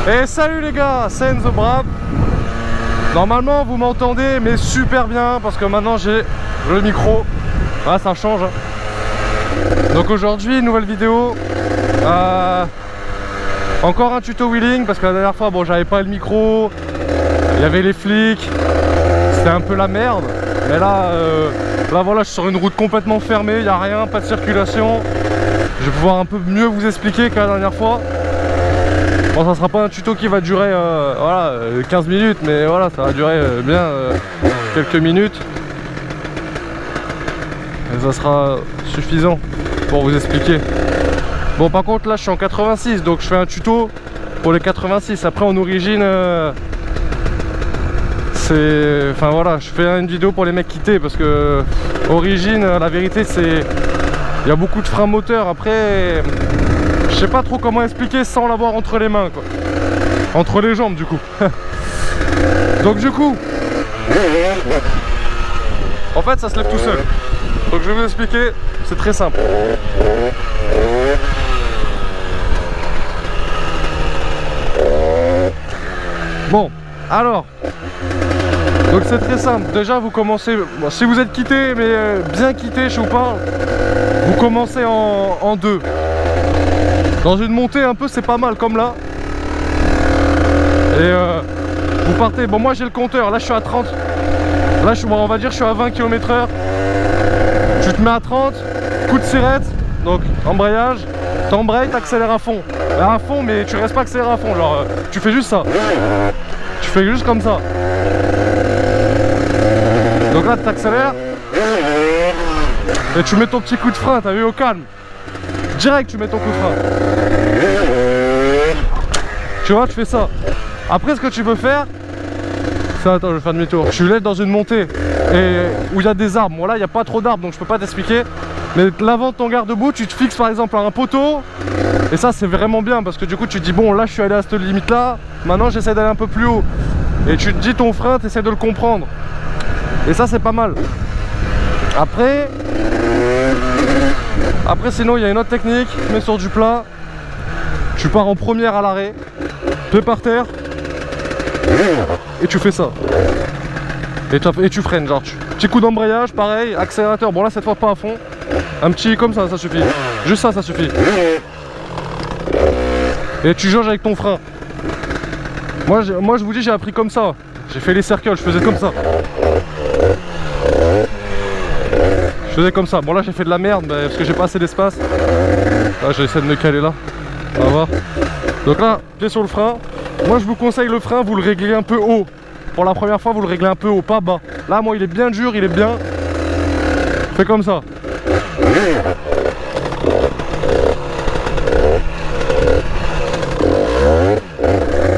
Et salut les gars, c'est Enzo Brave. Normalement vous m'entendez mais super bien parce que maintenant j'ai le micro. Ah, ça change hein. Donc aujourd'hui nouvelle vidéo. Encore un tuto wheeling parce que la dernière fois bon j'avais pas le micro. Il y avait les flics. C'était un peu la merde. Mais là, là voilà, je suis sur une route complètement fermée, il n'y a rien, pas de circulation. Je vais pouvoir un peu mieux vous expliquer que la dernière fois. Bon, ça sera pas un tuto qui va durer voilà, 15 minutes, mais voilà, ça va durer bien quelques minutes. Et ça sera suffisant pour vous expliquer. Bon, par contre, là, je suis en 86, donc je fais un tuto pour les 86. Après, en origine, c'est... Enfin, voilà, je fais une vidéo pour les mecs quittés, parce que origine, la vérité, c'est... Il y a beaucoup de freins moteurs, après... Je sais pas trop comment expliquer sans l'avoir entre les mains quoi. Entre les jambes du coup. Donc du coup en fait ça se lève tout seul. Donc je vais vous expliquer, c'est très simple. Bon, alors donc c'est très simple. Déjà vous commencez, bon, si vous êtes quitté, mais bien quitté je vous parle, vous commencez en deux. Dans une montée un peu c'est pas mal comme là. Et vous partez, bon moi j'ai le compteur, là je suis à 30. Là on va dire je suis à 20 km/h. Tu te mets à 30, coup de sirette, donc embrayage, t'embrayes, t'accélères à fond. À fond mais tu restes pas accéléré à fond, genre tu fais juste ça. Tu fais juste comme ça. Donc là t'accélères. Et tu mets ton petit coup de frein, t'as vu, au calme. Direct tu mets ton coup de frein. Tu vois, tu fais ça. Après ce que tu peux faire, c'est... Attends, je vais faire demi-tour. Tu lèves dans une montée et où il y a des arbres. Bon là il n'y a pas trop d'arbres donc je peux pas t'expliquer. Mais l'avant de ton garde-boue, tu te fixes par exemple à un poteau. Et ça c'est vraiment bien parce que du coup tu te dis bon là je suis allé à cette limite là. Maintenant j'essaie d'aller un peu plus haut. Et tu te dis ton frein, tu essaies de le comprendre. Et ça c'est pas mal. Après sinon il y a une autre technique, tu mets sur du plat, tu pars en première à l'arrêt, tu es par terre et tu fais ça. Et tu freines, genre petit coup d'embrayage, pareil, accélérateur, bon là cette fois pas à fond, un petit comme ça suffit, juste ça suffit. Et tu jauges avec ton frein. Moi je vous dis j'ai appris comme ça, j'ai fait les cercles, je faisais comme ça. Je faisais comme ça. Bon là j'ai fait de la merde parce que j'ai pas assez d'espace. Là je vais essayer de me caler là. On va voir. Donc là, pied sur le frein. Moi je vous conseille le frein, vous le réglez un peu haut. Pour la première fois vous le réglez un peu haut, pas bas. Là moi il est bien dur, il est bien. Fais comme ça.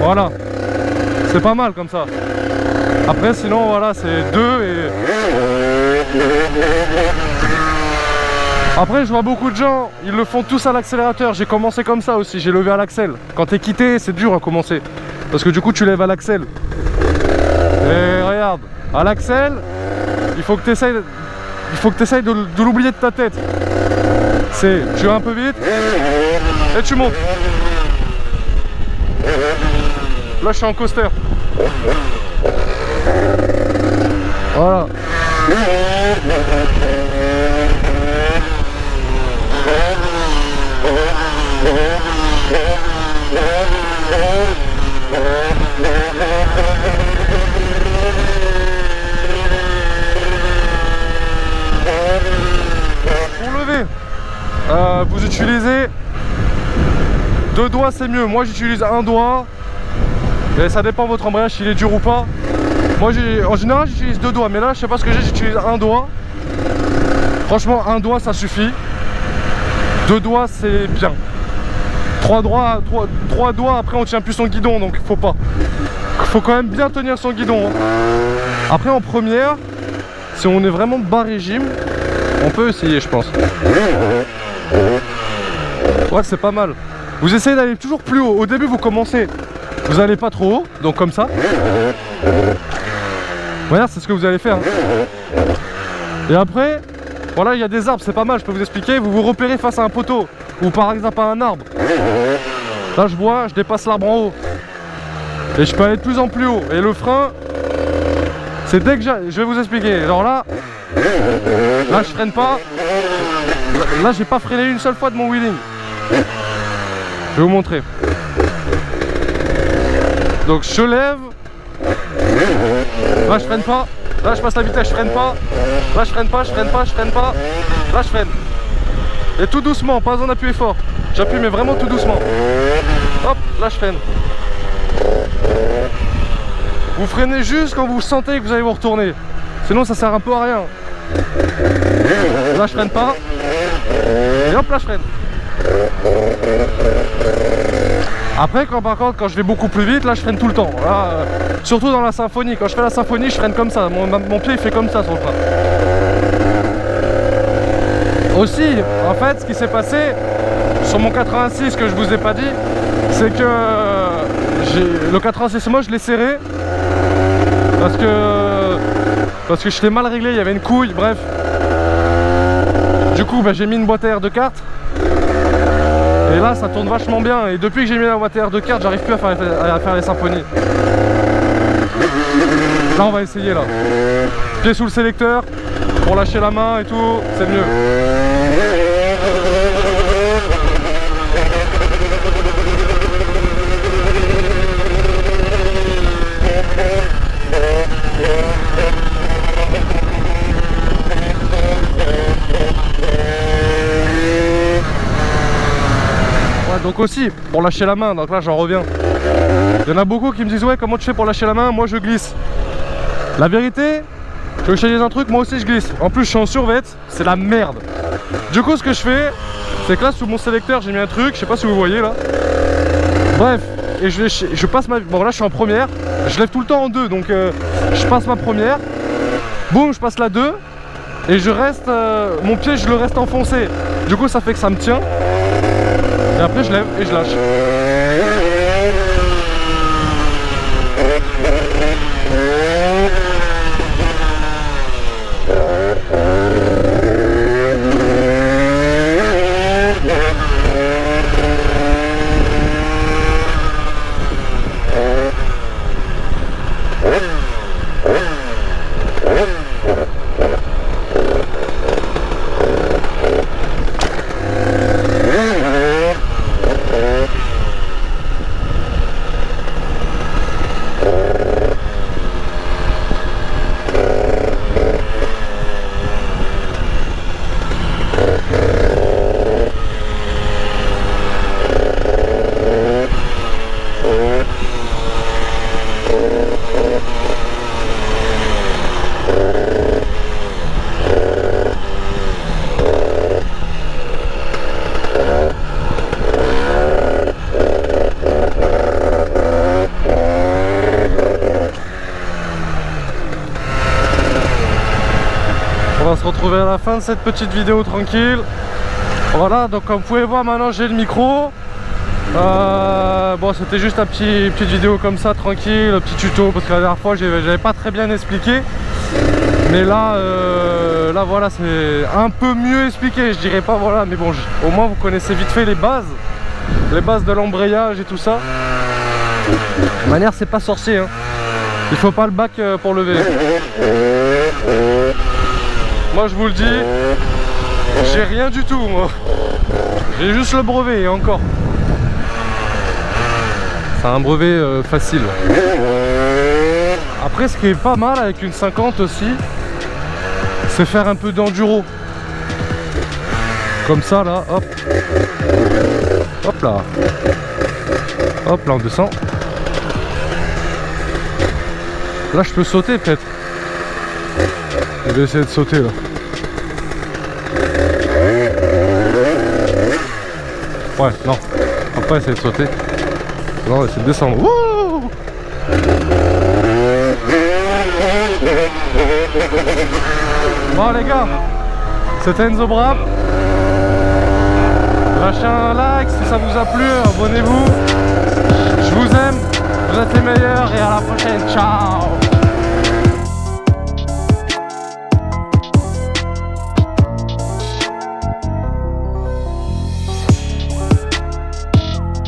Voilà. C'est pas mal comme ça. Après sinon voilà c'est 2 et... Après je vois beaucoup de gens, ils le font tous à l'accélérateur. J'ai commencé comme ça aussi, j'ai levé à l'axel. Quand t'es quitté c'est dur à commencer. Parce que du coup tu lèves à l'axel. Et regarde, à l'axel, il faut que tu essayes de l'oublier de ta tête. C'est, tu vas un peu vite et tu montes. Là je suis en coaster. Voilà. Pour lever, vous utilisez 2 doigts, c'est mieux. Moi j'utilise un doigt. Et ça dépend de votre embrayage s'il est dur ou pas. Moi en général j'utilise 2 doigts, mais là je sais pas ce que j'utilise un doigt. Franchement un doigt ça suffit. 2 doigts c'est bien. 3 doigts après on tient plus son guidon, donc faut pas. Faut quand même bien tenir son guidon. Après en première, si on est vraiment bas régime, on peut essayer je pense. Ouais c'est pas mal. Vous essayez d'aller toujours plus haut. Au début vous commencez vous allez pas trop haut, donc comme ça. Voilà, c'est ce que vous allez faire. Hein. Et après, voilà, il y a des arbres, c'est pas mal, je peux vous expliquer. Vous vous repérez face à un poteau, ou par exemple à un arbre. Là, je vois, je dépasse l'arbre en haut. Et je peux aller de plus en plus haut. Et le frein, c'est dès que je vais vous expliquer. Alors là, je freine pas. Là, j'ai pas freiné une seule fois de mon wheeling. Je vais vous montrer. Donc je lève. Là, je freine pas. Là, je passe la vitesse, je freine pas. Là, je freine pas, je freine pas, je freine pas. Là, je freine. Et tout doucement, pas besoin d'appuyer fort. J'appuie, mais vraiment tout doucement. Hop, là, je freine. Vous freinez juste quand vous sentez que vous allez vous retourner. Sinon ça sert un peu à rien. Là je freine pas. Et hop là je freine. Après par contre quand je vais beaucoup plus vite, là je freine tout le temps. Là, surtout dans la symphonie. Quand je fais la symphonie je freine comme ça. Mon pied il fait comme ça sur le frein. Aussi en fait ce qui s'est passé sur mon 86 que je vous ai pas dit, c'est que le 86 moi je l'ai serré parce que je l'ai mal réglé, il y avait une couille, bref. Du coup bah, j'ai mis une boîte à air de carte. Et là ça tourne vachement bien. Et depuis que j'ai mis la boîte à air de carte, j'arrive plus à faire les symphonies. Là on va essayer là. Pied sous le sélecteur pour lâcher la main et tout, c'est mieux. Donc aussi pour lâcher la main, donc là j'en reviens. Il y en a beaucoup qui me disent ouais comment tu fais pour lâcher la main, moi je glisse. La vérité, je vais vous dire un truc, moi aussi je glisse. En plus je suis en survêt, c'est la merde. Du coup ce que je fais, c'est que là sous mon sélecteur j'ai mis un truc, je sais pas si vous voyez là. Bref, et je passe ma... Bon là je suis en première, je lève tout le temps en deux, donc je passe ma première. Boum, je passe la 2. Et je reste, mon pied je le reste enfoncé. Du coup ça fait que ça me tient. Et après je lève et je lâche. On va se retrouver à la fin de cette petite vidéo tranquille. Voilà, donc comme vous pouvez voir maintenant j'ai le micro. Bon c'était juste une petite vidéo comme ça tranquille, un petit tuto parce que la dernière fois j'avais pas très bien expliqué. Mais là, là voilà c'est un peu mieux expliqué, je dirais pas voilà, mais bon au moins vous connaissez vite fait les bases de l'embrayage et tout ça. De toute manière c'est pas sorcier hein. Il faut pas le bac pour lever. Moi je vous le dis, j'ai rien du tout moi. J'ai juste le brevet et encore. C'est un brevet facile. Après ce qui est pas mal avec une 50 aussi, c'est faire un peu d'enduro. Comme ça là, hop. Hop là. Hop là on descend. Là je peux sauter peut-être. Je vais essayer de sauter là. Ouais, non. On va pas essayer de sauter. Non, on va essayer de descendre. Wouh! Bon les gars, c'était Enzo Brab. Lâchez un like si ça vous a plu, abonnez-vous. Je vous aime. Vous êtes les meilleurs et à la prochaine. Ciao.